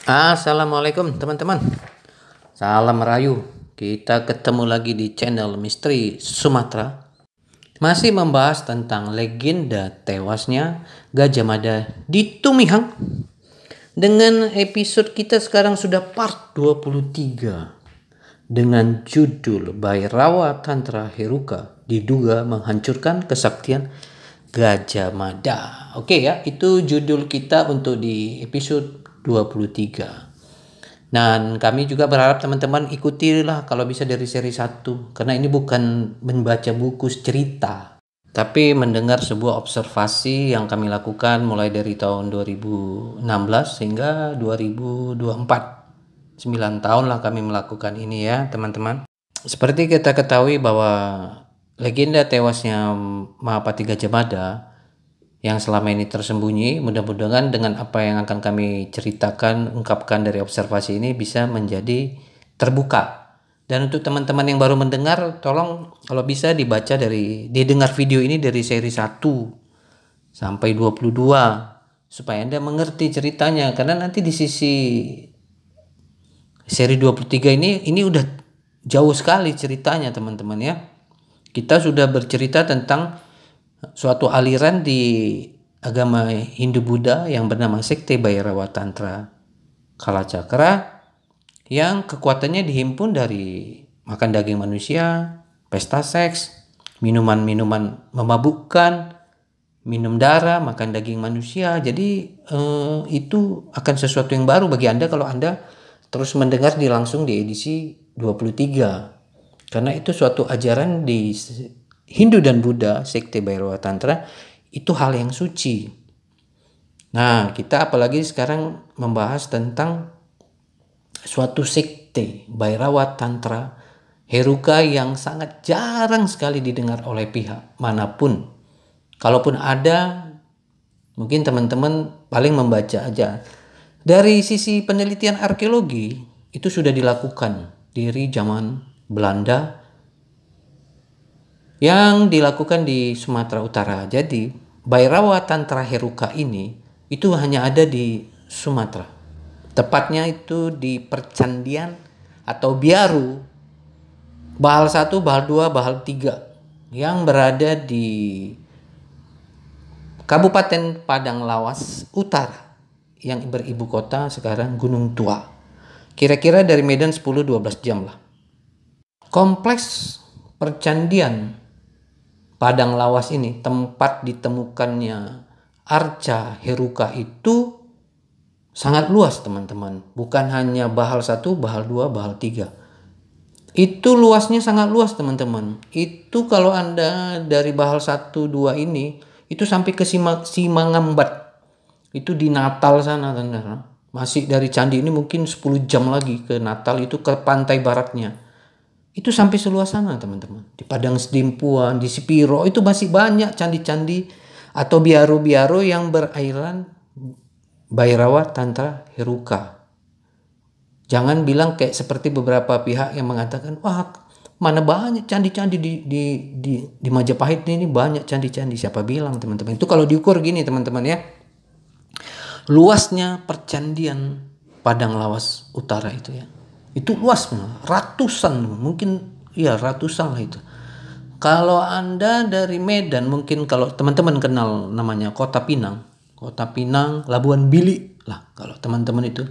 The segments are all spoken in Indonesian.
Assalamualaikum teman-teman. Salam Merayu. Kita ketemu lagi di channel Misteri Sumatera. Masih membahas tentang legenda tewasnya Gajah Mada di Tumihang. Dengan episode kita sekarang sudah part 23. Dengan judul Bhairawa Tantra Heruka diduga menghancurkan kesaktian Gajah Mada. Oke ya, itu judul kita untuk di episode 23. Dan kami juga berharap teman-teman ikutilah kalau bisa dari seri 1. Karena ini bukan membaca buku cerita, tapi mendengar sebuah observasi yang kami lakukan mulai dari tahun 2016 hingga 2024. 9 tahun lah kami melakukan ini ya teman-teman. Seperti kita ketahui bahwa legenda tewasnya Mahapati Gajah Mada yang selama ini tersembunyi, mudah-mudahan dengan apa yang akan kami ceritakan, ungkapkan dari observasi ini bisa menjadi terbuka. Dan untuk teman-teman yang baru mendengar, tolong kalau bisa didengar video ini dari seri 1 sampai 22 supaya Anda mengerti ceritanya. Karena nanti di seri 23 ini udah jauh sekali ceritanya teman-teman ya. Kita sudah bercerita tentang suatu aliran di agama Hindu-Buddha yang bernama Sekte Bhairawa Tantra Kalacakra yang kekuatannya dihimpun dari makan daging manusia, pesta seks, minuman-minuman memabukkan, minum darah, makan daging manusia. Jadi itu akan sesuatu yang baru bagi Anda kalau Anda terus mendengar langsung di edisi 23. Karena itu suatu ajaran di Hindu dan Buddha, Sekte Bhairawa Tantra, itu hal yang suci. Nah, kita apalagi sekarang membahas tentang suatu sekte Bhairawa Tantra Heruka yang sangat jarang sekali didengar oleh pihak manapun. Kalaupun ada, mungkin teman-teman paling membaca aja. Dari sisi penelitian arkeologi, itu sudah dilakukan dari zaman Belanda yang dilakukan di Sumatera Utara. Jadi Bhairawa Tantra Heruka ini itu hanya ada di Sumatera. Tepatnya itu di Percandian atau Biaru Bahal 1, Bahal 2, Bahal 3 yang berada di Kabupaten Padang Lawas Utara yang beribu kota sekarang Gunung Tua. Kira-kira dari Medan 10-12 jam lah. Kompleks Percandian Padang Lawas ini, tempat ditemukannya arca Heruka itu sangat luas teman-teman. Bukan hanya Bahal 1, Bahal 2, Bahal 3. Itu luasnya sangat luas teman-teman. Itu kalau Anda dari Bahal 1, 2 ini, itu sampai ke Simangambat. Itu di Natal sana teman-teman. Masih dari candi ini mungkin 10 jam lagi ke Natal, itu ke pantai baratnya. Itu sampai seluas sana teman-teman. Di Padang Sedimpuan, di Sipiro itu masih banyak candi-candi atau biaro-biaro yang berairan Bhairawa Tantra Heruka. Jangan bilang kayak seperti beberapa pihak yang mengatakan, wah mana banyak candi-candi di Majapahit ini banyak candi-candi. Siapa bilang teman-teman? Itu kalau diukur gini teman-teman ya. Luasnya percandian Padang Lawas Utara itu ya. Itu luas, ratusan, mungkin ya ratusan lah itu. Kalau Anda dari Medan, mungkin kalau teman-teman kenal namanya Kota Pinang, Labuan Bili lah kalau teman-teman itu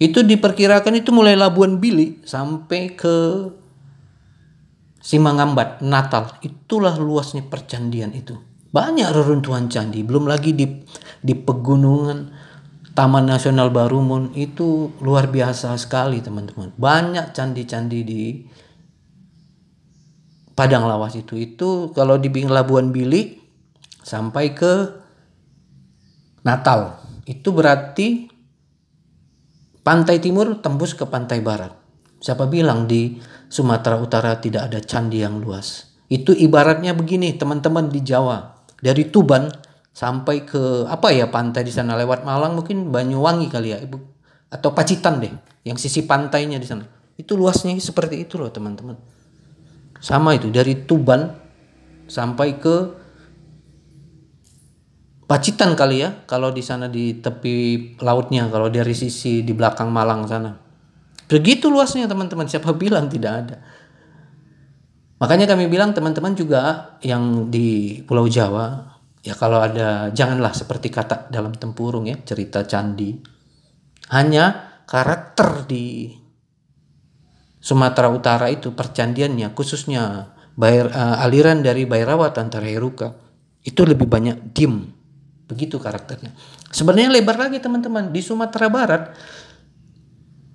diperkirakan itu mulai Labuan Bili sampai ke Simangambat, Natal, itulah luasnya percandian itu. Banyak reruntuhan candi, belum lagi di pegunungan Taman Nasional Barumun itu luar biasa sekali teman-teman. Banyak candi-candi di Padang Lawas itu. Itu kalau di Labuan Bili sampai ke Natal. Itu berarti pantai timur tembus ke pantai barat. Siapa bilang di Sumatera Utara tidak ada candi yang luas? Itu ibaratnya begini teman-teman di Jawa. Dari Tuban sampai ke pantai di sana lewat Malang mungkin Banyuwangi kali ya Ibu, atau Pacitan deh yang sisi pantainya di sana. Itu luasnya seperti itu loh teman-teman. Sama itu dari Tuban sampai ke Pacitan kali ya, kalau di sana di tepi lautnya, kalau dari sisi di belakang Malang sana. Begitu luasnya teman-teman, siapa bilang tidak ada. Makanya kami bilang teman-teman juga yang di Pulau Jawa, ya kalau ada, janganlah seperti kata dalam tempurung ya, cerita candi. Hanya karakter di Sumatera Utara itu percandiannya, khususnya aliran dari Bhairawa Tantra Heruka, itu lebih banyak diem. Begitu karakternya. Sebenarnya lebar lagi teman-teman. Di Sumatera Barat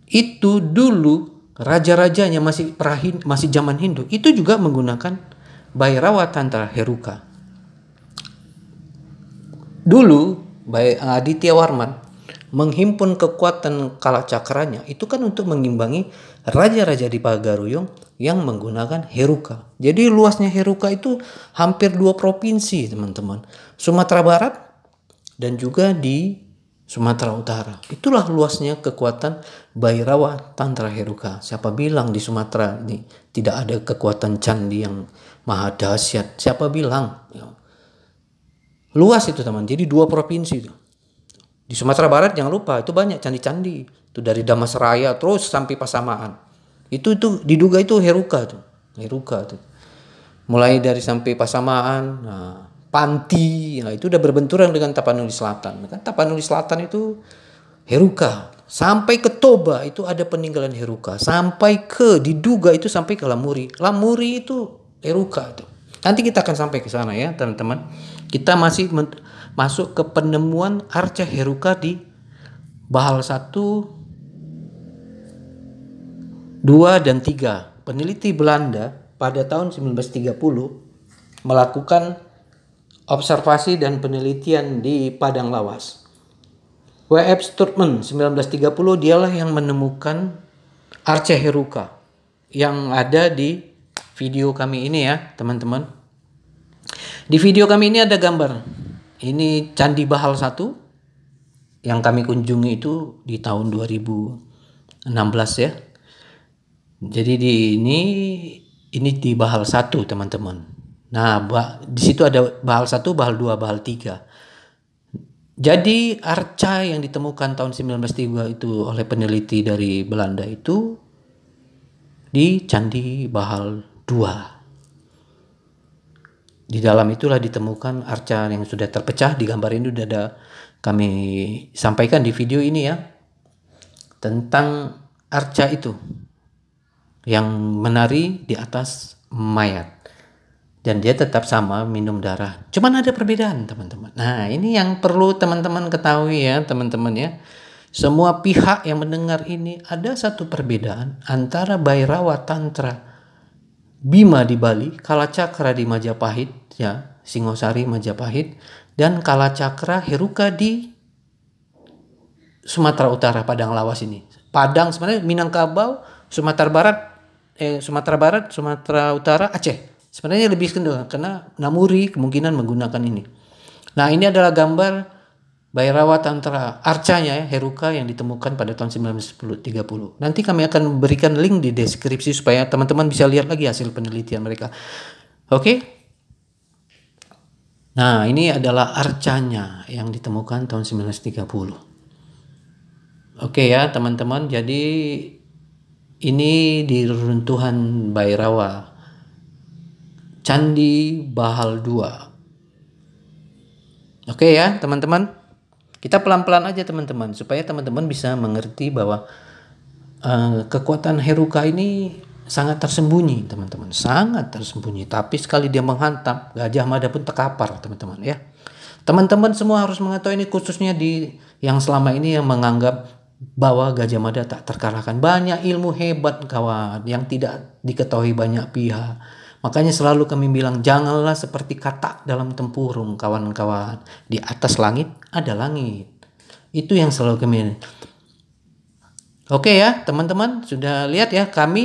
itu dulu raja-rajanya masih zaman Hindu, itu juga menggunakan Bhairawa Tantra Heruka. Dulu Aditya Warman menghimpun kekuatan kalacakranya itu kan untuk mengimbangi raja-raja di Pagaruyung yang menggunakan Heruka. Jadi luasnya Heruka itu hampir 2 provinsi teman-teman. Sumatera Barat dan juga di Sumatera Utara. Itulah luasnya kekuatan Bhairawa Tantra Heruka. Siapa bilang di Sumatera ini tidak ada kekuatan candi yang maha dahsyat? Siapa bilang? Ya. Luas itu teman. Jadi 2 provinsi itu. Di Sumatera Barat jangan lupa itu banyak candi-candi. Itu dari Damasraya terus sampai Pasamaan. Itu diduga itu Heruka tuh. Heruka tuh. Mulai dari sampai Pasamaan, Panti, itu udah berbenturan dengan Tapanuli Selatan. Kan Tapanuli Selatan itu Heruka. Sampai ke Toba itu ada peninggalan Heruka. Sampai ke diduga itu sampai ke Lamuri. Lamuri itu Heruka itu. Nanti kita akan sampai ke sana ya teman-teman. Kita masih masuk ke penemuan arca Heruka di Bahal 1, 2, dan 3. Peneliti Belanda pada tahun 1930 melakukan observasi dan penelitian di Padang Lawas. W.F. Sturtman 1930 dialah yang menemukan arca Heruka yang ada di video kami ini ya teman-teman. Di video kami ini ada gambar. Ini Candi Bahal 1 yang kami kunjungi itu di tahun 2016 ya. Jadi ini di Bahal 1 teman-teman. Nah, di situ ada Bahal 1, Bahal 2, Bahal 3. Jadi arca yang ditemukan tahun 1903 itu oleh peneliti dari Belanda itu di Candi Bahal 2. Di dalam itulah ditemukan arca yang sudah terpecah. Di gambar ini sudah ada kami sampaikan di video ini ya. Tentang arca itu yang menari di atas mayat. Dan dia tetap sama minum darah. Cuman ada perbedaan teman-teman. Nah ini yang perlu teman-teman ketahui ya teman-teman ya. Semua pihak yang mendengar ini ada satu perbedaan antara Bhairawa Tantra Bima di Bali, Kalacakra di Majapahit ya, Singosari Majapahit, dan Kalacakra Heruka di Sumatera Utara Padang Lawas ini. Padang sebenarnya Minangkabau, Sumatera Barat, Sumatera Utara, Aceh. Sebenarnya lebih kendor karena Namuri kemungkinan menggunakan ini. Nah ini adalah gambar Bhairawa Tantra arcanya ya, Heruka yang ditemukan pada tahun 1930. Nanti kami akan berikan link di deskripsi supaya teman-teman bisa lihat lagi hasil penelitian mereka. Oke? Nah ini adalah arcanya yang ditemukan tahun 1930. Oke ya teman-teman, jadi ini di runtuhan Bhairawa Candi Bahal 2. Oke ya teman-teman. Kita pelan-pelan aja teman-teman. Supaya teman-teman bisa mengerti bahwa kekuatan Heruka ini sangat tersembunyi teman-teman. Sangat tersembunyi. Tapi sekali dia menghantam, Gajah Mada pun terkapar teman-teman ya. Teman-teman semua harus mengetahui ini, khususnya di yang selama ini yang menganggap bahwa Gajah Mada tak terkalahkan. Banyak ilmu hebat kawan yang tidak diketahui banyak pihak. Makanya selalu kami bilang janganlah seperti katak dalam tempurung kawan-kawan. Di atas langit ada langit. Itu yang selalu kami. Oke ya teman-teman, sudah lihat ya, kami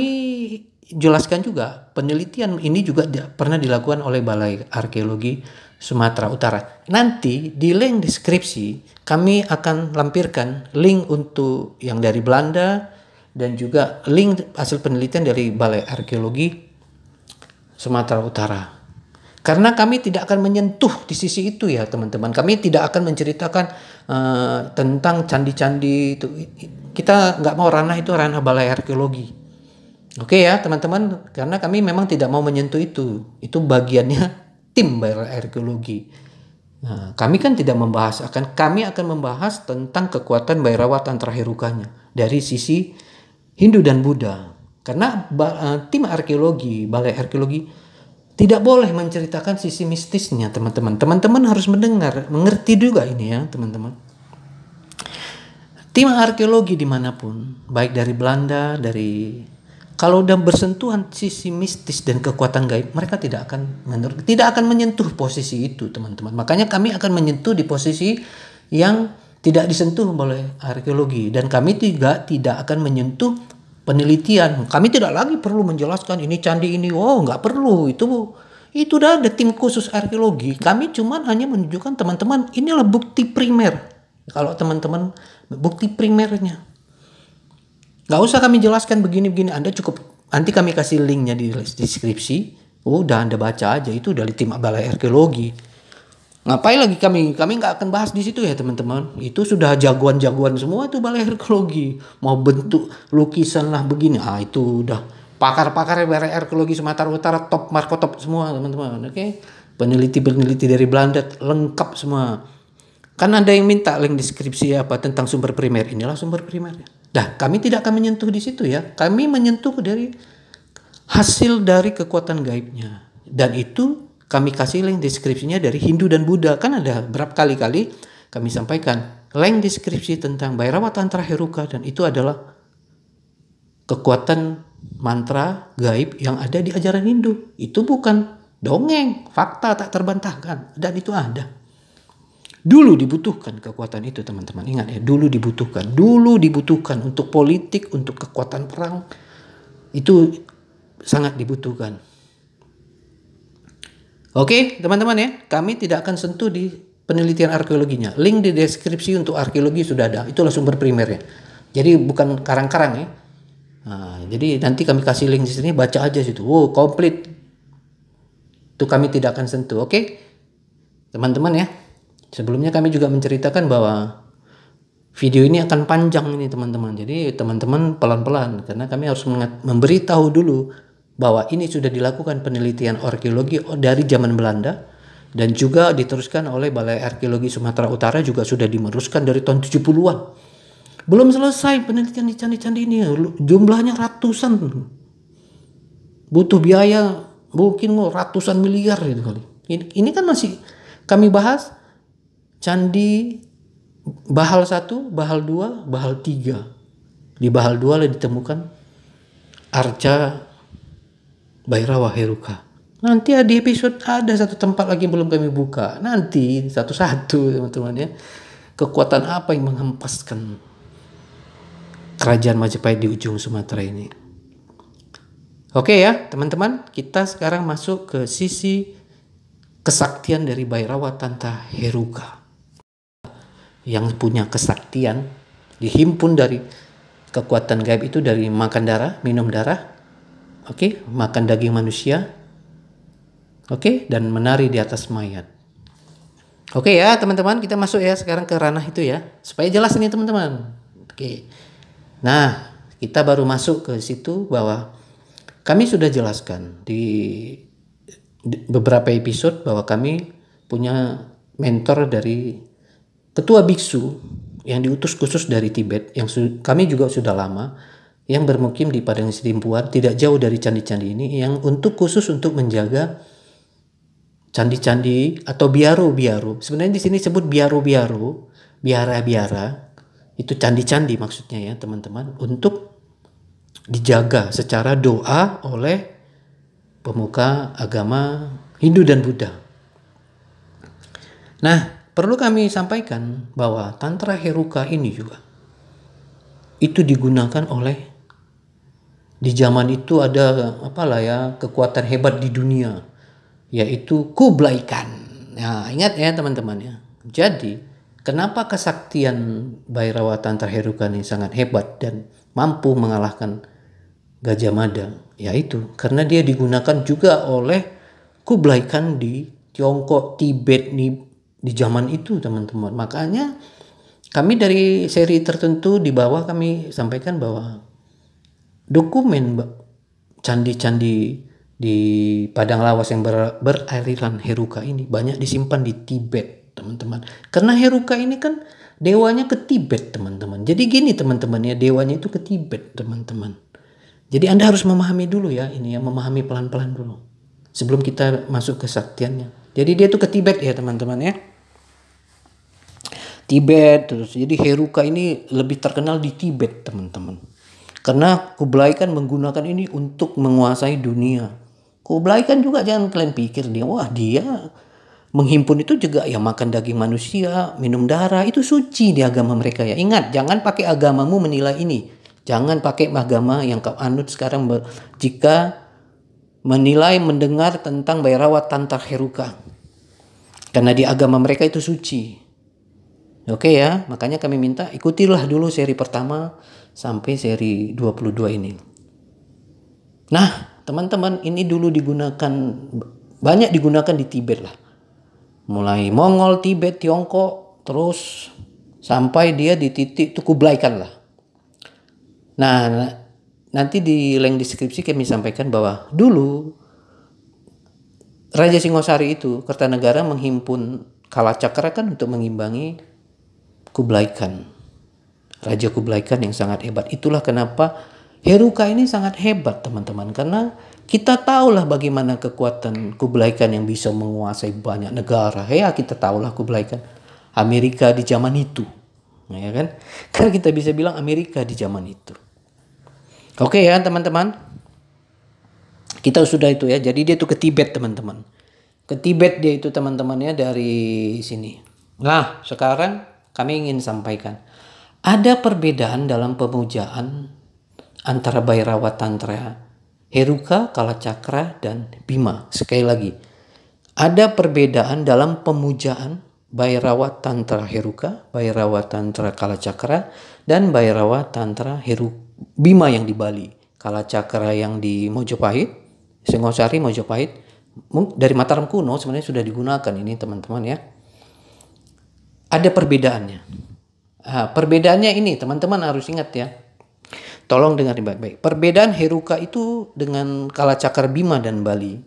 jelaskan juga penelitian ini juga pernah dilakukan oleh Balai Arkeologi Sumatera Utara. Nanti di link deskripsi kami akan lampirkan link untuk yang dari Belanda dan juga link hasil penelitian dari Balai Arkeologi Sumatera Utara. Karena kami tidak akan menyentuh di sisi itu ya teman-teman. Kami tidak akan menceritakan tentang candi-candi itu. Kita nggak mau ranah itu ranah balai arkeologi. Oke ya teman-teman, karena kami memang tidak mau menyentuh itu. Itu bagiannya tim balai arkeologi. Nah, kami kan tidak membahas, kami akan membahas tentang kekuatan Bhairawa Tantra Herukanya dari sisi Hindu dan Buddha. Karena tim arkeologi, balai arkeologi tidak boleh menceritakan sisi mistisnya teman-teman. Teman-teman harus mengerti juga ini ya teman-teman. Tim arkeologi dimanapun, baik dari Belanda, kalau udah bersentuhan sisi mistis dan kekuatan gaib, mereka tidak akan menyentuh posisi itu teman-teman. Makanya kami akan menyentuh di posisi yang tidak disentuh oleh arkeologi, dan kami juga tidak akan menyentuh penelitian. Kami tidak lagi perlu menjelaskan ini candi ini, nggak perlu, itu udah ada tim khusus arkeologi. Kami cuma hanya menunjukkan teman-teman inilah bukti primer. Kalau teman-teman bukti primernya, nggak usah kami jelaskan begini-begini, Anda cukup nanti kami kasih linknya di deskripsi. Udah Anda baca aja, itu dari tim balai arkeologi. Ngapain lagi kami nggak akan bahas di situ ya teman-teman. Itu sudah jagoan-jagoan semua itu balai arkeologi. Mau bentuk lukisan lah begini, itu udah pakar-pakar balai arkeologi Sumatera Utara top markotop semua teman-teman. Oke. Peneliti-peneliti dari Belanda lengkap semua. Kan ada yang minta link deskripsi apa tentang sumber primer. Inilah sumber primernya. Dah, kami tidak akan menyentuh di situ ya. Kami menyentuh dari hasil dari kekuatan gaibnya. Dan itu kami kasih link deskripsinya dari Hindu dan Buddha. Kan ada berapa kali-kali kami sampaikan link deskripsi tentang Bhairawa Tantra Heruka, dan itu adalah kekuatan mantra gaib yang ada di ajaran Hindu. Itu bukan dongeng, fakta tak terbantahkan, dan itu ada. Dulu dibutuhkan kekuatan itu teman-teman. Ingat ya, dulu dibutuhkan untuk politik, untuk kekuatan perang. Itu sangat dibutuhkan. Oke teman-teman ya, kami tidak akan sentuh di penelitian arkeologinya. Link di deskripsi untuk arkeologi sudah ada, itulah sumber primernya. Jadi bukan karang-karang ya. Nah, jadi nanti kami kasih link di sini, baca aja situ. Komplit. Itu kami tidak akan sentuh. Oke teman-teman ya. Sebelumnya kami juga menceritakan bahwa video ini akan panjang ini teman-teman. Jadi teman-teman pelan-pelan, karena kami harus memberitahu dulu bahwa ini sudah dilakukan penelitian arkeologi dari zaman Belanda, dan juga diteruskan oleh Balai Arkeologi Sumatera Utara, juga sudah dimeneruskan dari tahun 70-an. Belum selesai penelitian di candi-candi ini, jumlahnya ratusan. Butuh biaya mungkin ratusan miliar gitu kali. Ini kan masih kami bahas candi Bahal 1, Bahal 2, Bahal 3. Di Bahal 2 ditemukan arca Bhairawa Heruka. Nanti di episode ada satu tempat lagi belum kami buka. Nanti satu-satu teman-teman ya. Kekuatan apa yang menghempaskan kerajaan Majapahit di ujung Sumatera ini. Oke ya teman-teman, kita sekarang masuk ke sisi kesaktian dari Bhairawa Tantra Heruka. Yang punya kesaktian dihimpun dari kekuatan gaib itu dari makan darah, minum darah, makan daging manusia, dan menari di atas mayat. Oke ya teman-teman, kita masuk ya sekarang ke ranah itu ya, supaya jelas ini teman-teman. Nah kita baru masuk ke situ bahwa kami sudah jelaskan di beberapa episode bahwa kami punya mentor dari ketua biksu yang diutus khusus dari Tibet, yang kami juga sudah lama, yang bermukim di Padang Sidimpuan, tidak jauh dari candi-candi ini, yang khusus untuk menjaga candi-candi atau biaro-biaro. Sebenarnya di sini sebut biaro-biaro, biara-biara, itu candi-candi maksudnya ya teman-teman, untuk dijaga secara doa oleh pemuka agama Hindu dan Buddha. Nah, perlu kami sampaikan bahwa Tantra Heruka ini juga itu digunakan oleh, di zaman itu ada kekuatan hebat di dunia, yaitu Kublai Khan. Nah, ingat ya teman-teman ya. Jadi, kenapa kesaktian Bhairawa Tantra Heruka ini sangat hebat dan mampu mengalahkan Gajah Mada? Yaitu karena dia digunakan juga oleh Kublai Khan di Tiongkok, Tibet di zaman itu teman-teman. Makanya kami dari seri tertentu di bawah kami sampaikan bahwa dokumen candi-candi di Padang Lawas yang beraliran Heruka ini banyak disimpan di Tibet teman-teman. Karena Heruka ini kan dewanya ke Tibet teman-teman. Jadi gini teman-teman ya, dewanya itu ke Tibet teman-teman. Jadi Anda harus memahami dulu ya, ini ya, memahami pelan-pelan dulu sebelum kita masuk ke saktiannya. Jadi dia tuh ke Tibet ya teman-teman ya. Tibet terus. Jadi Heruka ini lebih terkenal di Tibet teman-teman. Karena Kublai Khan menggunakan ini untuk menguasai dunia. Kublai Khan juga jangan kalian pikir dia menghimpun itu juga ya makan daging manusia, minum darah, itu suci di agama mereka ya. Ingat, jangan pakai agamamu menilai ini. Jangan pakai agama yang kau anut sekarang jika mendengar tentang Bhairawa Tantra Heruka. Karena di agama mereka itu suci. Oke ya, makanya kami minta ikutilah dulu seri pertama sampai seri 22 ini. Nah, teman-teman, ini dulu banyak digunakan di Tibet lah. Mulai Mongol, Tibet, Tiongkok, terus sampai dia di titik itu Kublai Khan lah. Nah, nanti di link deskripsi kami sampaikan bahwa dulu Raja Singosari itu, Kertanegara menghimpun Kalacakra kan untuk mengimbangi Kublai Khan. Raja Kublai Khan yang sangat hebat. Itulah kenapa Heruka ini sangat hebat teman-teman. Karena kita tahulah bagaimana kekuatan Kublai Khan yang bisa menguasai banyak negara. Ya kita tahulah Kublai Khan. Amerika di zaman itu. Ya kan? Karena kita bisa bilang Amerika di zaman itu. Oke ya teman-teman. Kita sudah itu ya. Jadi dia tuh ke Tibet teman-teman. Ke Tibet dia itu teman-temannya dari sini. Nah sekarang kami ingin sampaikan. Ada perbedaan dalam pemujaan antara Bhairawa Tantra Heruka, Kalacakra, dan Bhima. Sekali lagi, ada perbedaan dalam pemujaan Bhairawa Tantra Heruka, Bhairawa Tantra Kalacakra, dan Bhairawa Tantra Bhima yang di Bali. Kalacakra yang di Mojopahit, Singosari, Mojopahit. Dari Mataram kuno sebenarnya sudah digunakan ini teman-teman ya. Ada perbedaannya. Perbedaannya ini teman-teman harus ingat ya. Tolong dengar baik-baik. Perbedaan Heruka itu dengan Kalacakra, Bhima dan Bali.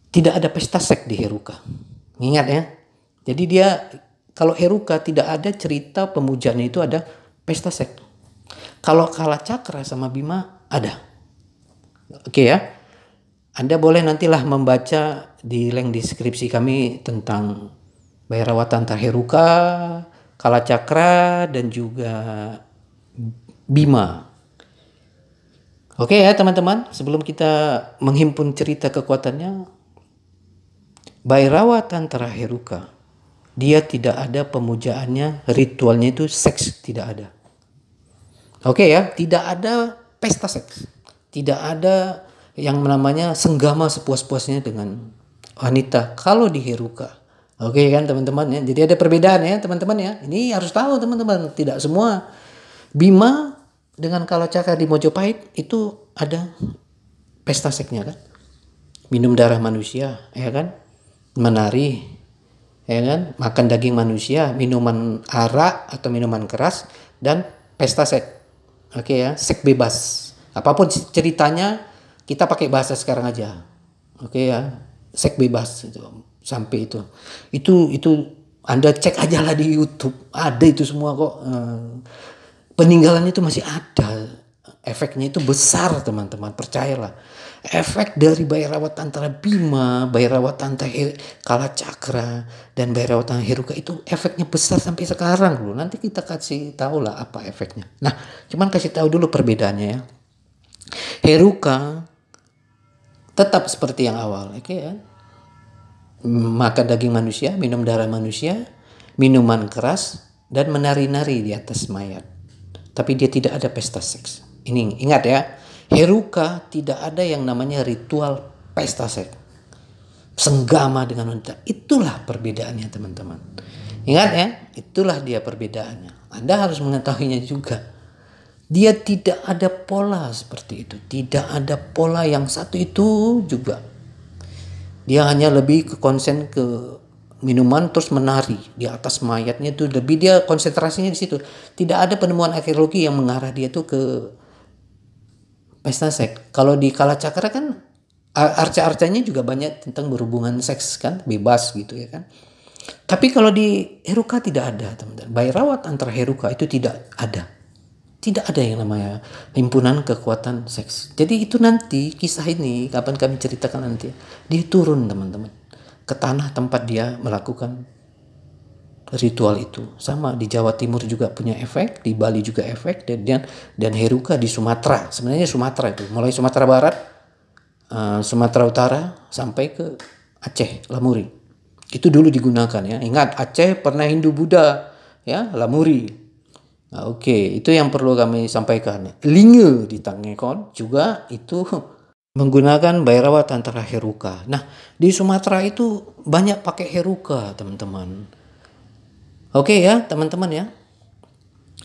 Tidak ada pesta seks di Heruka. Ingat ya. Jadi kalau Heruka tidak ada cerita pemujaannya itu ada pesta seks. Kalau Kalacakra sama Bhima ada. Oke ya. Anda boleh nantilah membaca di link deskripsi kami tentang Bhairawa Tantra Heruka, Kalacakra, dan juga Bhima. Oke ya teman-teman, sebelum kita menghimpun cerita kekuatannya, Bhairawa Tantra Heruka, dia tidak ada pemujaannya, ritualnya itu seks tidak ada. Oke ya, tidak ada pesta seks. Tidak ada yang namanya senggama sepuas-puasnya dengan wanita kalau di Heruka. Oke kan teman-teman ya. Jadi ada perbedaan ya teman-teman ya. Ini harus tahu teman-teman. Tidak semua. Bhima dengan Kalacakra di Mojopahit itu ada pesta seksnya kan. Minum darah manusia ya kan. Menari ya kan. Makan daging manusia. Minuman arak atau minuman keras. Dan pesta seks. Oke ya. Seks bebas. Apapun ceritanya kita pakai bahasa sekarang aja. Oke ya. Seks bebas itu. Sampai itu Anda cek aja lah di YouTube, ada itu semua kok. Peninggalan itu masih ada, efeknya itu besar teman-teman, percayalah. Efek dari Bhairawa Tantra Bhima, Bhairawa Tantra Kalacakra, dan Bhairawa Tantra Heruka itu efeknya besar sampai sekarang loh. Nanti kita kasih tahu lah apa efeknya. Nah, cuman kasih tahu dulu perbedaannya ya. Heruka tetap seperti yang awal, oke ya. Makan daging manusia, minum darah manusia, minuman keras, dan menari-nari di atas mayat. Tapi dia tidak ada pesta seks. Ini ingat ya, Heruka tidak ada yang namanya ritual pesta seks. Senggama dengan wanita. Itulah perbedaannya teman-teman. Ingat ya, itulah dia perbedaannya. Anda harus mengetahuinya juga. Dia tidak ada pola seperti itu. Tidak ada pola yang satu itu juga. Dia hanya lebih ke konsen ke minuman terus menari di atas mayatnya, itu lebih dia konsentrasinya di situ. Tidak ada penemuan arkeologi yang mengarah dia tuh ke pesta seks. Kalau di Kalacakra kan arca-arcanya juga banyak tentang berhubungan seks kan, bebas gitu ya kan. Tapi kalau di Heruka tidak ada, teman-teman. Bairawat antara Heruka itu tidak ada. Tidak ada yang namanya himpunan kekuatan seks. Jadi itu nanti kisah ini kapan kami ceritakan nanti. Dia turun teman-teman ke tanah tempat dia melakukan ritual itu. Sama di Jawa Timur juga punya efek, di Bali juga efek, dan Heruka di Sumatera. Sebenarnya Sumatera itu mulai Sumatera Barat, Sumatera Utara sampai ke Aceh, Lamuri. Itu dulu digunakan ya. Ingat Aceh pernah Hindu Buddha ya, Lamuri. Nah, oke, itu yang perlu kami sampaikan. Linge di Tangekon juga itu menggunakan Bairawat antara Heruka. Nah, di Sumatera itu banyak pakai Heruka, teman-teman. Oke ya, teman-teman ya.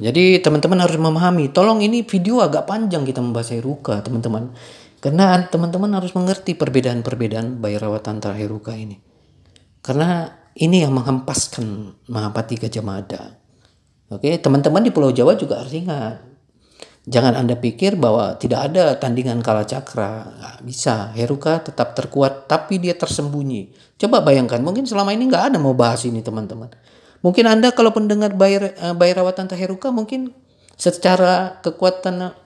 Jadi teman-teman harus memahami. Tolong ini video agak panjang kita membahas Heruka, teman-teman. Karena teman-teman harus mengerti perbedaan-perbedaan Bairawat antara Heruka ini. Karena ini yang menghempaskan Mahapati Gajah Mada. Oke, teman-teman di Pulau Jawa juga harus ingat. Jangan Anda pikir bahwa tidak ada tandingan Kalacakra. Nggak bisa. Heruka tetap terkuat, tapi dia tersembunyi. Coba bayangkan, mungkin selama ini nggak ada mau bahas ini teman-teman. Mungkin Anda kalau pendengar Bairawat antara Heruka, mungkin secara kekuatan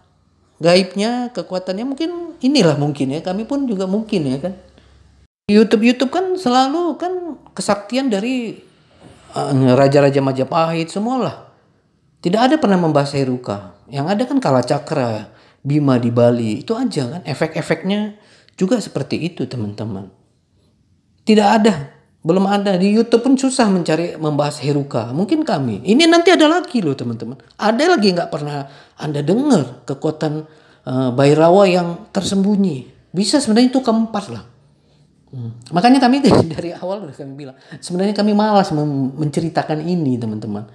gaibnya, kekuatannya mungkin inilah mungkin ya. Kami pun juga mungkin ya kan. YouTube kan selalu kan kesaktian dari raja-raja Majapahit semualah. Tidak ada pernah membahas Heruka. Yang ada kan Kalacakra, Bima di Bali. Itu aja kan. Efek-efeknya juga seperti itu teman-teman. Tidak ada. Belum ada. Di YouTube pun susah mencari membahas Heruka. Mungkin kami. Ini nanti ada lagi loh teman-teman. Ada lagi nggak pernah Anda dengar kekuatan Bhairawa yang tersembunyi. Bisa sebenarnya itu keempat lah. Makanya kami dari awal udah kami bilang. Sebenarnya kami malas menceritakan ini teman-teman.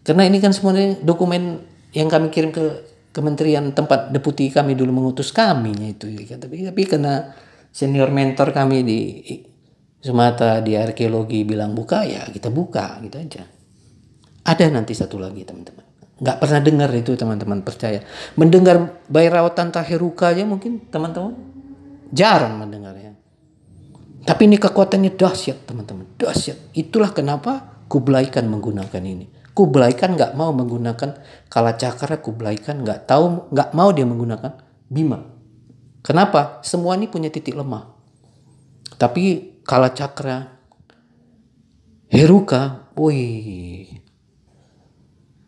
Karena ini kan semuanya dokumen yang kami kirim ke kementerian tempat deputi kami dulu mengutus kami itu. Tapi karena senior mentor kami di Sumatera di arkeologi bilang buka, ya kita buka gitu aja. Ada nanti satu lagi teman-teman. Nggak pernah dengar itu teman-teman, percaya. Mendengar Bairawat tanpa Heruka aja mungkin teman-teman jarang mendengarnya. Tapi ini kekuatannya dahsyat teman-teman, dahsyat. Itulah kenapa Kublai Khan menggunakan ini. Kublai Khan nggak mau menggunakan Kalacakra, Kublai Khan nggak mau dia menggunakan Bima. Kenapa? Semua ini punya titik lemah. Tapi Kalacakra, Heruka, wih,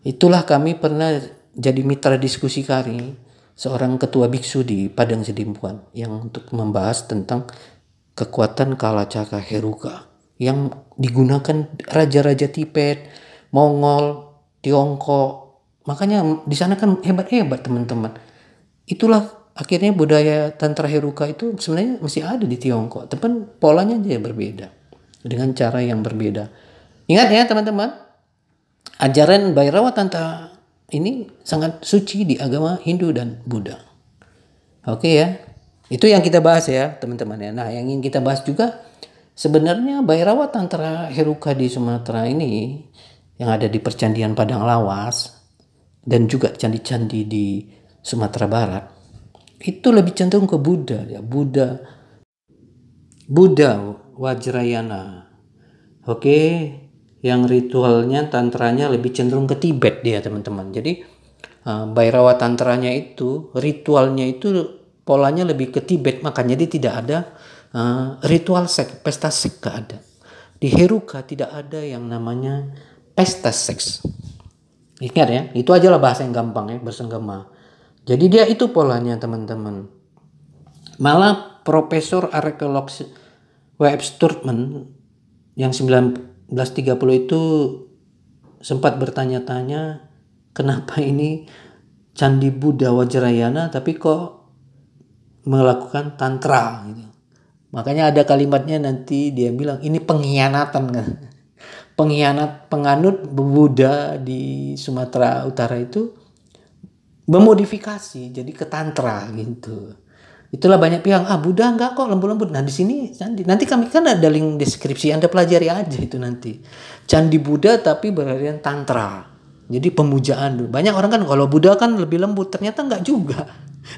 itulah kami pernah jadi mitra diskusi kami, seorang ketua biksu di Padang Sidimpuan yang untuk membahas tentang kekuatan Kalacakra Heruka yang digunakan raja-raja Tibet, Mongol, Tiongkok. Makanya di sana kan hebat-hebat teman-teman. Itulah akhirnya budaya Tantra Heruka itu sebenarnya masih ada di Tiongkok. Tapi polanya aja berbeda. Dengan cara yang berbeda. Ingat ya teman-teman. Ajaran Bhairawa Tantra ini sangat suci di agama Hindu dan Buddha. Oke ya. Itu yang kita bahas ya teman-teman ya. Nah yang ingin kita bahas juga sebenarnya Bhairawa Tantra Heruka di Sumatera ini yang ada di percandian Padang Lawas dan juga candi-candi di Sumatera Barat itu lebih cenderung ke Buddha ya, Buddha Vajrayana. Oke, yang ritualnya tantranya lebih cenderung ke Tibet dia teman-teman. Jadi Bhairawa tantranya itu ritualnya itu polanya lebih ke Tibet, makanya dia tidak ada ritual seks, pesta seks gak ada. Di Heruka tidak ada yang namanya pesta seks. Ingat ya, itu aja lah bahasa yang gampang ya, bersenggama. Jadi dia itu polanya teman-teman. Malah Profesor Arkeolog W.F. Sturtman yang 1930 itu sempat bertanya-tanya kenapa ini Candi Buddha Vajrayana tapi kok melakukan tantra gitu. Makanya ada kalimatnya nanti dia bilang ini pengkhianatan kan. Penganut Buddha di Sumatera Utara itu memodifikasi jadi ke tantra gitu. Itulah banyak pihak, Buddha enggak kok lembut-lembut. Nah di sini nanti kami kan ada link deskripsi, Anda pelajari aja itu nanti. Candi Buddha tapi berharian tantra. Jadi pemujaan dulu. Banyak orang kan kalau Buddha kan lebih lembut, ternyata enggak juga.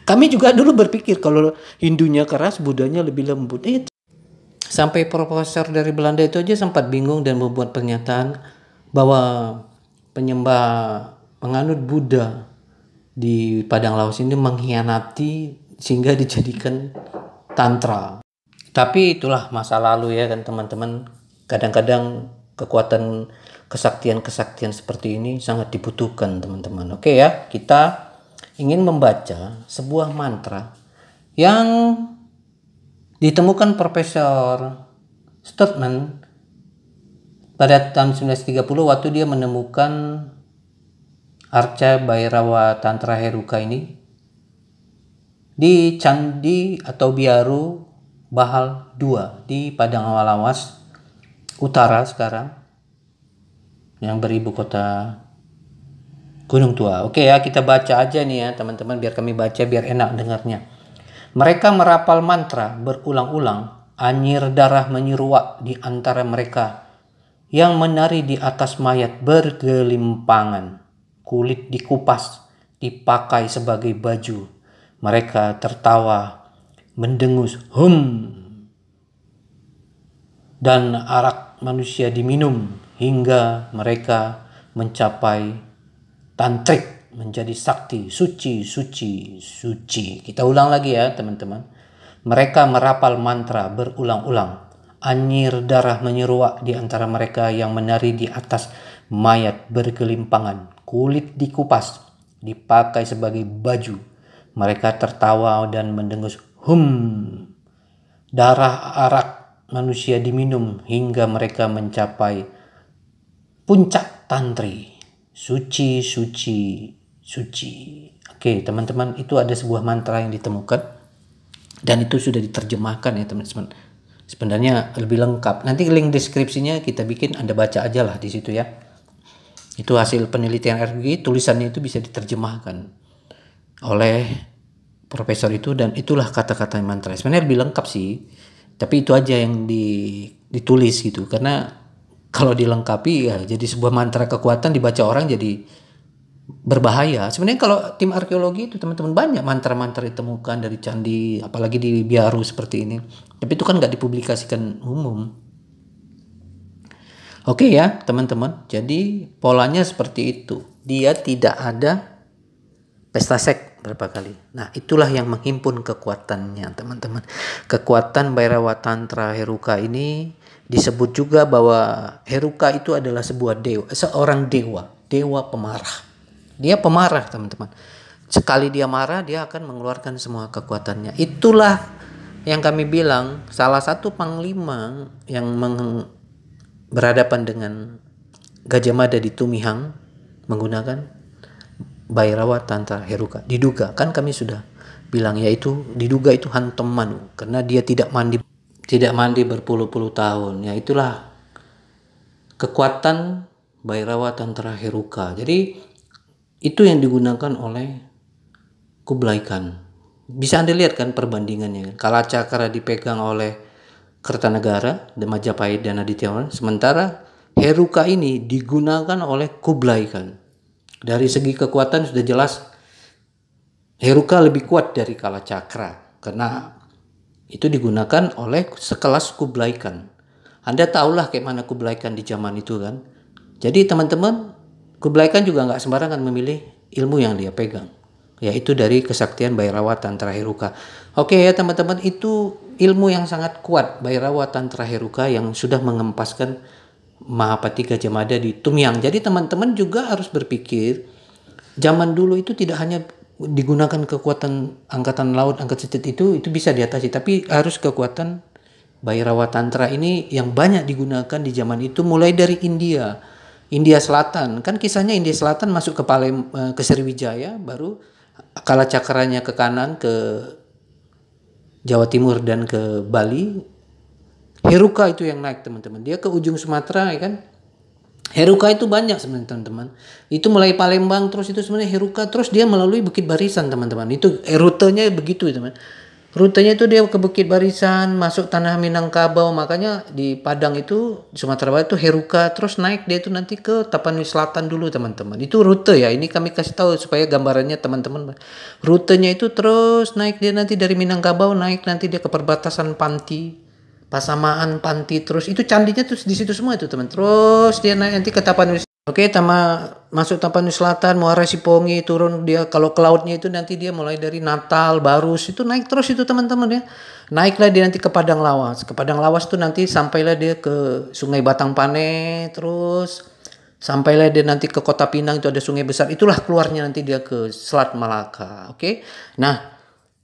Kami juga dulu berpikir kalau Hindunya keras, Buddhanya lebih lembut. Sampai profesor dari Belanda itu aja sempat bingung dan membuat pernyataan bahwa penganut Buddha di Padang Lawas ini mengkhianati sehingga dijadikan tantra. Tapi itulah masa lalu ya kan teman-teman. Kadang-kadang kekuatan kesaktian seperti ini sangat dibutuhkan teman-teman. Oke ya, kita ingin membaca sebuah mantra yang ditemukan Profesor Stoltman pada tahun 1930 waktu dia menemukan Arca Bhairawa Tantra Heruka ini di Candi atau Biaru Bahal 2 di Padang Lawas Utara sekarang yang beribu kota Gunung Tua. Oke ya, kita baca aja nih ya teman-teman, biar kami baca biar enak dengarnya. Mereka merapal mantra berulang-ulang, anyir darah menyeruak di antara mereka yang menari di atas mayat bergelimpangan. Kulit dikupas, dipakai sebagai baju. Mereka tertawa, mendengus dan arak manusia diminum hingga mereka mencapai tantrik, menjadi sakti, suci. Kita ulang lagi ya teman-teman. Mereka merapal mantra berulang-ulang. Anyir darah menyeruak di antara mereka yang menari di atas mayat bergelimpangan. Kulit dikupas, dipakai sebagai baju. Mereka tertawa dan mendengus Darah arak manusia diminum hingga mereka mencapai puncak tantri. Suci. Oke teman-teman, itu ada sebuah mantra yang ditemukan dan itu sudah diterjemahkan ya teman-teman. Sebenarnya lebih lengkap. Nanti link deskripsinya kita bikin, Anda baca aja lah di situ ya. Itu hasil penelitian RGI, tulisannya itu bisa diterjemahkan oleh profesor itu dan itulah kata-kata mantra. Sebenarnya lebih lengkap sih, tapi itu aja yang ditulis gitu. Karena kalau dilengkapi ya jadi sebuah mantra kekuatan dibaca orang jadi berbahaya. Sebenarnya kalau tim arkeologi itu teman-teman banyak mantra-mantra ditemukan dari candi, apalagi di Biaru seperti ini. Tapi itu kan nggak dipublikasikan umum. Oke ya teman-teman, jadi polanya seperti itu. Dia tidak ada pesta seks berapa kali. Nah itulah yang menghimpun kekuatannya teman-teman. Kekuatan Bhairawa Tantra Heruka ini disebut juga bahwa Heruka itu adalah seorang dewa pemarah. Dia pemarah teman-teman. Sekali dia marah dia akan mengeluarkan semua kekuatannya. Itulah yang kami bilang salah satu panglima yang berhadapan dengan Gajah Mada di Tumihang menggunakan Bhairawa Tantra Heruka. Diduga, kan kami sudah bilang yaitu diduga itu Hantom Manu karena dia tidak mandi berpuluh-puluh tahun. Ya itulah kekuatan Bhairawa Tantra Heruka. Jadi itu yang digunakan oleh Kublai Khan. Bisa Anda lihat kan perbandingannya. Kalacakra dipegang oleh Kertanegara, Majapahit dan Aditya Worman, sementara Heruka ini digunakan oleh Kublai Khan. Dari segi kekuatan sudah jelas Heruka lebih kuat dari Kalacakra karena itu digunakan oleh sekelas Kublai Khan. Anda tahulah kayak mana Kublai Khan di zaman itu kan. Jadi teman-teman, Kublai Khan juga nggak sembarangan memilih ilmu yang dia pegang, yaitu dari kesaktian Bhairawa Tantra Heruka. Oke ya teman-teman, itu ilmu yang sangat kuat Bhairawa Tantra Heruka yang sudah mengempaskan Mahapati Gajah Mada di Tumyang. Jadi teman-teman juga harus berpikir zaman dulu itu tidak hanya digunakan kekuatan angkatan laut, angkat setit itu bisa diatasi, tapi harus kekuatan Bhairawa Tantra ini yang banyak digunakan di zaman itu, mulai dari India Selatan. Kan kisahnya India Selatan masuk ke Sriwijaya, baru Kalacakranya ke kanan ke Jawa Timur dan ke Bali. Heruka itu yang naik teman-teman. Dia ke ujung Sumatera ya kan. Heruka itu banyak sebenarnya teman-teman. Itu mulai Palembang terus itu sebenarnya Heruka, terus dia melalui Bukit Barisan teman-teman. Itu rutenya begitu teman. Rutenya itu dia ke Bukit Barisan, masuk tanah Minangkabau, makanya di Padang itu Sumatera Barat itu Heruka, terus naik dia itu nanti ke Tapanuli Selatan dulu teman-teman. Itu rute ya, ini kami kasih tahu supaya gambarannya teman-teman. Rutenya itu terus naik dia nanti dari Minangkabau naik nanti dia ke perbatasan Panti, Pasamaan, Panti, terus itu candinya tuh di situ semua itu teman. Terus dia naik nanti ke Tapanuli. Oke, masuk Tapanuli Selatan, Muara Sipongi, turun dia kalau ke lautnya itu nanti dia mulai dari Natal, Barus itu naik terus itu teman-teman ya. Naiklah dia nanti ke Padang Lawas. Ke Padang Lawas tuh nanti sampailah dia ke Sungai Batang Pane, terus sampailah dia nanti ke Kota Pinang itu ada sungai besar. Itulah keluarnya nanti dia ke Selat Malaka. Oke. Nah,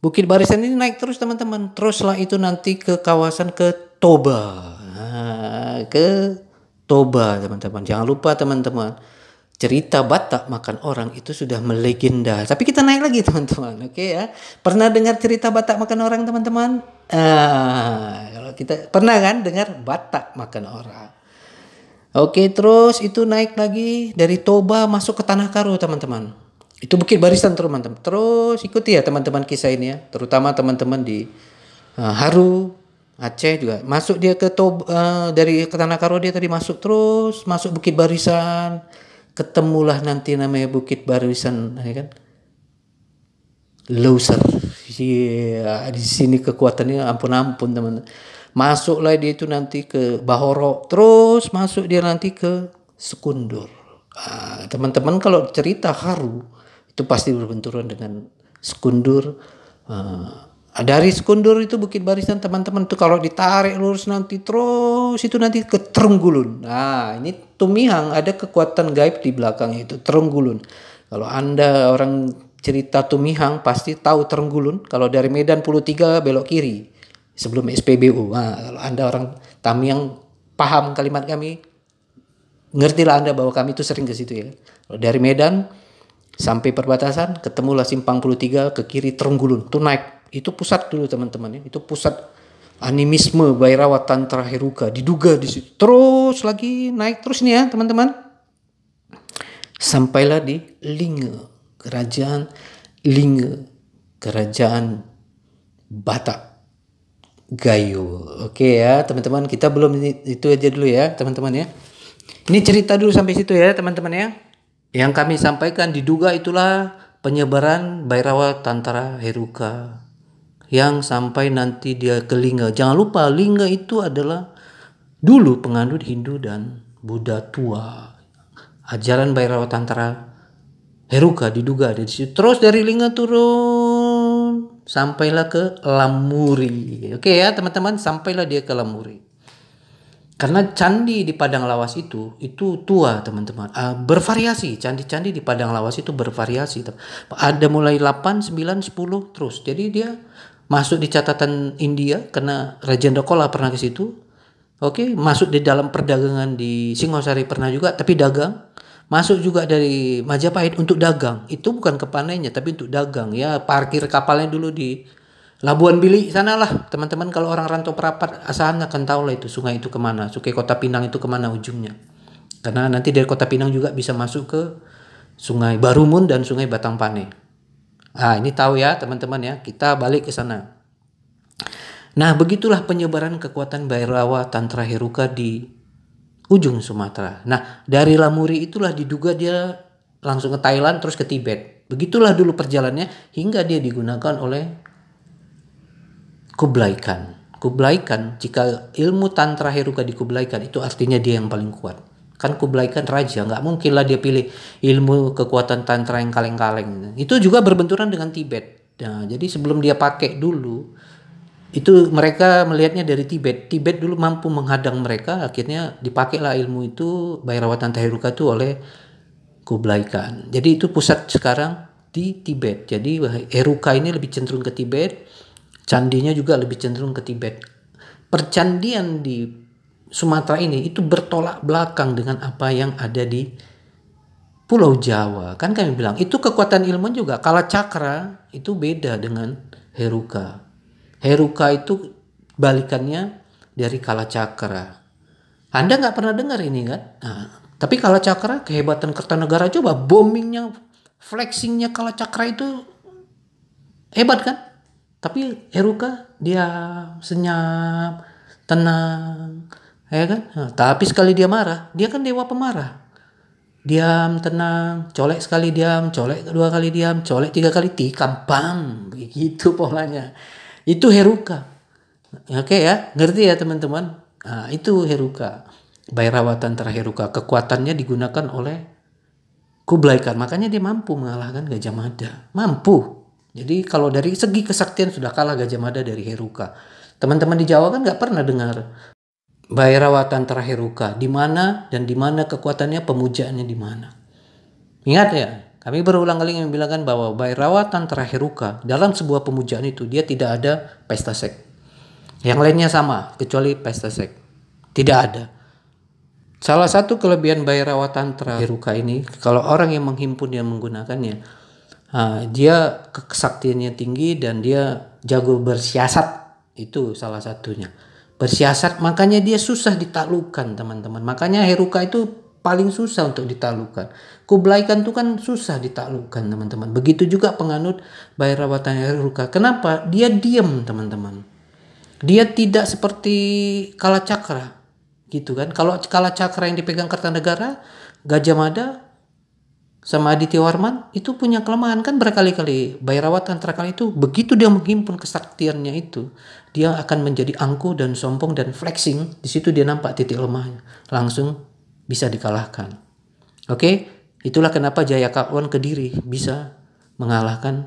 Bukit Barisan ini naik terus teman-teman. Teruslah itu nanti ke kawasan ke Toba. Nah, ke Toba teman-teman. Jangan lupa teman-teman. Cerita Batak makan orang itu sudah melegenda. Tapi kita naik lagi teman-teman. Oke ya. Pernah dengar cerita Batak makan orang teman-teman? Kalau kita pernah kan dengar Batak makan orang. Oke, terus itu naik lagi dari Toba masuk ke Tanah Karo teman-teman. Itu Bukit Barisan teman-teman. Terus ikuti ya teman-teman kisah ini ya. Terutama teman-teman di Haru, Aceh juga. Masuk dia ke dari ke Tanah Karo dia tadi masuk terus masuk Bukit Barisan. Ketemulah nanti namanya Bukit Barisan ya kan. Loser. Iya, di sini kekuatannya ampun-ampun teman-teman. Masuklah dia itu nanti ke Bahoro, terus masuk dia nanti ke Sekundur. Teman-teman kalau cerita Haru itu pasti berbenturan dengan Sekundur. Dari Sekundur itu Bukit Barisan teman-teman itu kalau ditarik lurus nanti terus itu nanti ke Trenggulun. Nah ini Tumihang ada kekuatan gaib di belakangnya itu Trenggulun. Kalau Anda orang cerita Tumihang pasti tahu Trenggulun. Kalau dari Medan Pulau 3 belok kiri sebelum SPBU. Nah, kalau Anda orang Tamiang paham kalimat kami, ngertilah Anda bahwa kami itu sering ke situ ya. Kalau dari Medan sampai perbatasan ketemulah Simpang Pulau 3 ke kiri Trenggulun. Itu naik. Itu pusat dulu teman-teman ya. Itu pusat animisme Bhairawa Tantra Heruka diduga di situ. Terus lagi naik terus nih ya teman-teman. Sampailah di Linge, kerajaan Batak Gayo. Oke ya teman-teman, kita belum itu aja dulu ya teman-teman ya. Ini cerita dulu sampai situ ya teman-teman ya. Yang kami sampaikan diduga itulah penyebaran Bhairawa Tantra Heruka yang sampai nanti dia ke Lingga. Jangan lupa Lingga itu adalah dulu penganut Hindu dan Buddha tua. Ajaran Bhairawa Tantra Heruka diduga ada di situ. Terus dari Lingga turun sampailah ke Lamuri. Oke ya teman-teman, sampailah dia ke Lamuri. Karena candi di Padang Lawas itu tua teman-teman. Bervariasi, candi-candi di Padang Lawas itu bervariasi. Ada mulai 8, 9, 10 terus. Jadi dia masuk di catatan India karena Rajendra Chola pernah ke situ. Oke, masuk di dalam perdagangan di Singosari pernah juga, tapi dagang. Masuk juga dari Majapahit untuk dagang. Itu bukan ke panennya, tapi untuk dagang. Ya, parkir kapalnya dulu di Labuan Bili sanalah. Teman-teman kalau orang rantau perapat asalnya akan tahu lah itu sungai itu kemana. Sungai Kota Pinang itu kemana ujungnya. Karena nanti dari Kota Pinang juga bisa masuk ke Sungai Barumun dan Sungai Batang Pane. Ini tahu ya teman-teman ya. Kita balik ke sana. Nah, begitulah penyebaran kekuatan Bhairawa Tantra Heruka di ujung Sumatera. Nah, dari Lamuri itulah diduga dia langsung ke Thailand terus ke Tibet. Begitulah dulu perjalanannya hingga dia digunakan oleh Kublai Khan. Kublai Khan, jika ilmu Tantra Heruka di Kublai Khan itu artinya dia yang paling kuat. Kan Kublai Khan raja, nggak mungkin lah dia pilih ilmu kekuatan Tantra yang kaleng-kaleng. Itu juga berbenturan dengan Tibet. Nah, jadi sebelum dia pakai dulu, itu mereka melihatnya dari Tibet. Tibet dulu mampu menghadang mereka, akhirnya dipakailah ilmu itu Bhairawa Tantra Heruka itu oleh Kublai Khan. Jadi itu pusat sekarang di Tibet. Jadi Heruka ini lebih cenderung ke Tibet, candinya juga lebih cenderung ke Tibet. Percandian di Sumatera ini itu bertolak belakang dengan apa yang ada di Pulau Jawa. Kan kami bilang itu kekuatan ilmu juga. Kala Cakra itu beda dengan Heruka. Heruka itu balikannya dari Kala Cakra. Anda nggak pernah dengar ini kan? Nah, tapi Kala Cakra kehebatan Kertanegara, coba bombingnya, flexingnya Kala Cakra itu hebat kan? Tapi Heruka dia senyap, tenang, ya kan? Nah, tapi sekali dia marah, dia kan dewa pemarah. Diam, tenang, colek sekali diam, colek dua kali diam, colek tiga kali tikam, bam, begitu polanya. Itu Heruka. Oke ya, ngerti ya teman-teman? Nah, itu Heruka. Bairawatan Heruka, kekuatannya digunakan oleh Kublai Khan, makanya dia mampu mengalahkan Gajah Mada. Mampu. Jadi kalau dari segi kesaktian sudah kalah Gajah Mada dari Heruka. Teman-teman di Jawa kan nggak pernah dengar Bairawatan Heruka. Di mana dan di mana kekuatannya, pemujaannya di mana. Ingat ya, kami berulang kali membilangkan bahwa Bairawatan Heruka dalam sebuah pemujaan itu dia tidak ada pesta seks. Yang lainnya sama, kecuali pesta seks. Tidak ada. Salah satu kelebihan Bhairava Tantra Heruka ini, kalau orang yang menghimpun yang menggunakannya, dia kesaktiannya tinggi dan dia jago bersiasat. Itu salah satunya. Bersiasat, makanya dia susah ditaklukkan, teman-teman. Makanya Heruka itu paling susah untuk ditaklukkan. Kublai Khan itu kan susah ditaklukkan, teman-teman. Begitu juga penganut Bhairava Tantra Heruka. Kenapa? Dia diam, teman-teman. Dia tidak seperti Kalacakra. Gitu kan. Kalau Kalacakra yang dipegang Kertanegara, Gajah Mada sama Aditya Warman itu punya kelemahan kan berkali-kali. Bhairava Tantra kali itu begitu dia menghimpun kesaktiannya itu, dia akan menjadi angkuh dan sombong dan flexing. Di situ dia nampak titik lemahnya. Langsung bisa dikalahkan. Oke, itulah kenapa Jayakatwang Kediri bisa mengalahkan.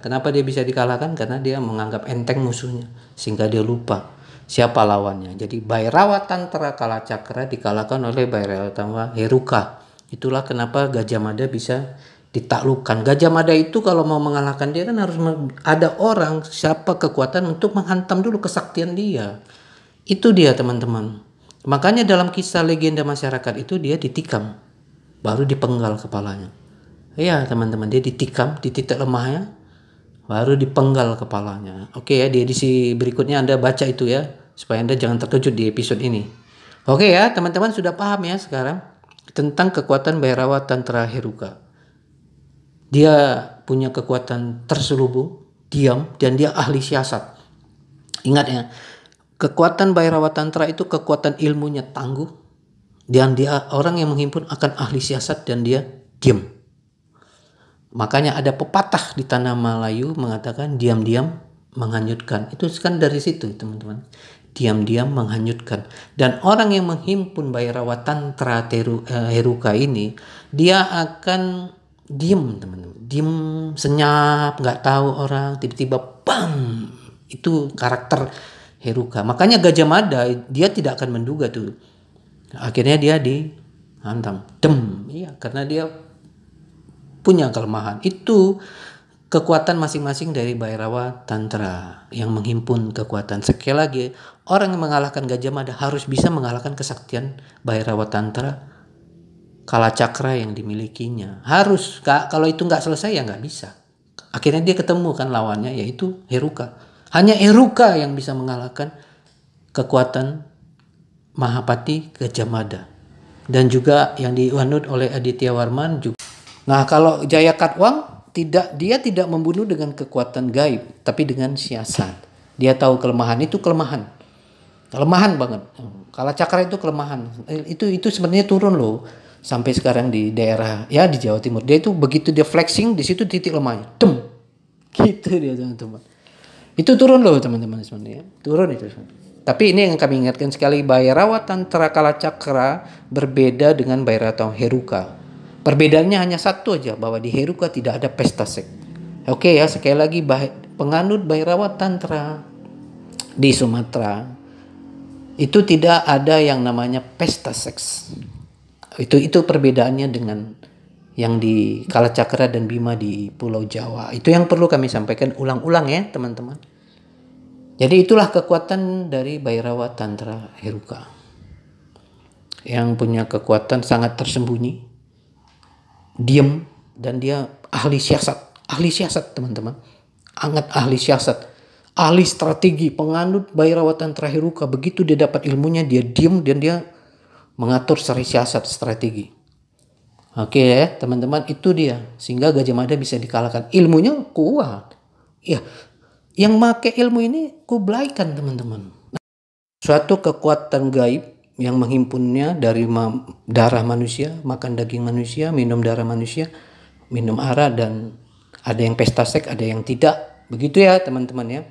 Kenapa dia bisa dikalahkan? Karena dia menganggap enteng musuhnya sehingga dia lupa siapa lawannya. Jadi Bhairava Tantra Kalacakra dikalahkan oleh Bhairava Tantra Heruka. Itulah kenapa Gajah Mada bisa ditaklukkan. Gajah Mada itu kalau mau mengalahkan dia kan harus ada orang siapa kekuatan untuk menghantam dulu kesaktian dia. Itu dia teman-teman. Makanya dalam kisah legenda masyarakat itu dia ditikam, baru dipenggal kepalanya. Ya teman-teman, dia ditikam di titik lemahnya, baru dipenggal kepalanya. Oke ya, di edisi berikutnya Anda baca itu ya, supaya Anda jangan terkejut di episode ini. Oke ya, teman-teman sudah paham ya sekarang tentang kekuatan Bhairava Tantra Heruka. Dia punya kekuatan terselubung, diam, dan dia ahli siasat. Ingat ya, kekuatan Bhairava Tantra itu kekuatan ilmunya tangguh, dan dia orang yang menghimpun akan ahli siasat dan dia diam. Makanya ada pepatah di tanah Melayu mengatakan diam-diam menghanyutkan. Itu kan dari situ teman-teman. Diam-diam menghanyutkan. Dan orang yang menghimpun Bhairava Tantra Heruka ini, dia akan diam teman-teman. Diam, senyap, nggak tahu orang, tiba-tiba bam. Itu karakter Heruka. Makanya Gajah Mada dia tidak akan menduga tuh. Akhirnya dia dihantam. Iya, karena dia punya kelemahan. Itu kekuatan masing-masing dari Bhairava Tantra yang menghimpun kekuatan. Sekali lagi, orang yang mengalahkan Gajah Mada harus bisa mengalahkan kesaktian Bhairava Tantra Kalacakra yang dimilikinya. Harus, kalau itu nggak selesai ya nggak bisa. Akhirnya dia ketemu kan lawannya, yaitu Heruka. Hanya Heruka yang bisa mengalahkan kekuatan Mahapati Gajah Mada. Dan juga yang dianut oleh Aditya Warman juga. Nah, kalau Jayakatwang dia tidak membunuh dengan kekuatan gaib, tapi dengan siasat. Dia tahu kelemahan itu kelemahan banget. Kalacakra itu kelemahan. Itu sebenarnya turun loh sampai sekarang di daerah ya di Jawa Timur. Dia itu begitu dia flexing di situ titik lemahnya. Gitu dia teman-teman. Itu turun loh teman-teman sebenarnya. Turun itu. Tapi ini yang kami ingatkan sekali, Bhairava Tantra Kalacakra berbeda dengan Bhairava Tantra Heruka. Perbedaannya hanya satu aja, bahwa di Heruka tidak ada pesta seks. Oke ya, sekali lagi penganut Bhairava Tantra di Sumatera itu tidak ada yang namanya pesta seks. Itu perbedaannya dengan yang di Kalacakra dan Bima di Pulau Jawa. Itu yang perlu kami sampaikan ulang-ulang ya teman-teman. Jadi itulah kekuatan dari Bhairava Tantra Heruka yang punya kekuatan sangat tersembunyi, diam, dan dia ahli siasat teman-teman, sangat ahli siasat, ahli strategi. Penganut Bhairava Tantra Heruka begitu dia dapat ilmunya, dia diam dan dia mengatur secara siasat strategi. Oke ya teman-teman, itu dia sehingga Gajah Mada bisa dikalahkan. Ilmunya kuat ya, Yang make ilmu ini Kublai Khan, teman-teman. Suatu kekuatan gaib yang menghimpunnya dari darah manusia, makan daging manusia, minum darah manusia, minum arak, dan ada yang pesta seks, ada yang tidak. Begitu ya teman-teman ya.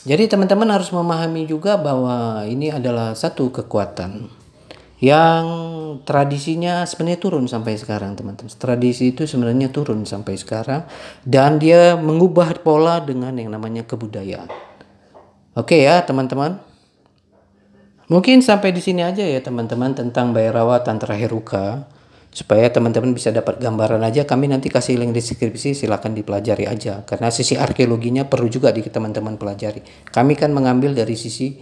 Jadi teman-teman harus memahami juga bahwa ini adalah satu kekuatan yang tradisinya sebenarnya turun sampai sekarang, teman-teman. Tradisi itu sebenarnya turun sampai sekarang dan dia mengubah pola dengan yang namanya kebudayaan. Oke ya teman-teman. Mungkin sampai di sini aja ya teman-teman tentang Bhairawa Tantra Heruka. Supaya teman-teman bisa dapat gambaran aja, kami nanti kasih link deskripsi, silakan dipelajari aja. Karena sisi arkeologinya perlu juga di teman-teman pelajari. Kami kan mengambil dari sisi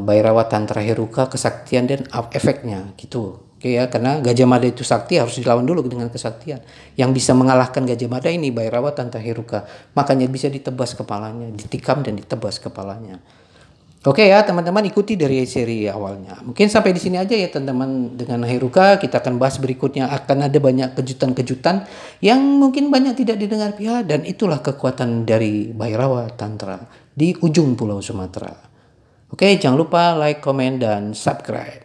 Bhairawa Tantra Heruka, kesaktian dan efeknya gitu. Oke ya, karena Gajah Mada itu sakti, harus dilawan dulu dengan kesaktian. Yang bisa mengalahkan Gajah Mada ini Bhairawa Tantra Heruka. Makanya bisa ditebas kepalanya, ditikam dan ditebas kepalanya. Oke ya teman-teman, ikuti dari seri awalnya. Mungkin sampai di sini aja ya teman-teman dengan Heruka. Kita akan bahas berikutnya, akan ada banyak kejutan-kejutan yang mungkin banyak tidak didengar pihak, dan itulah kekuatan dari Bhairawa Tantra di ujung Pulau Sumatera. Oke, jangan lupa like, komen, dan subscribe.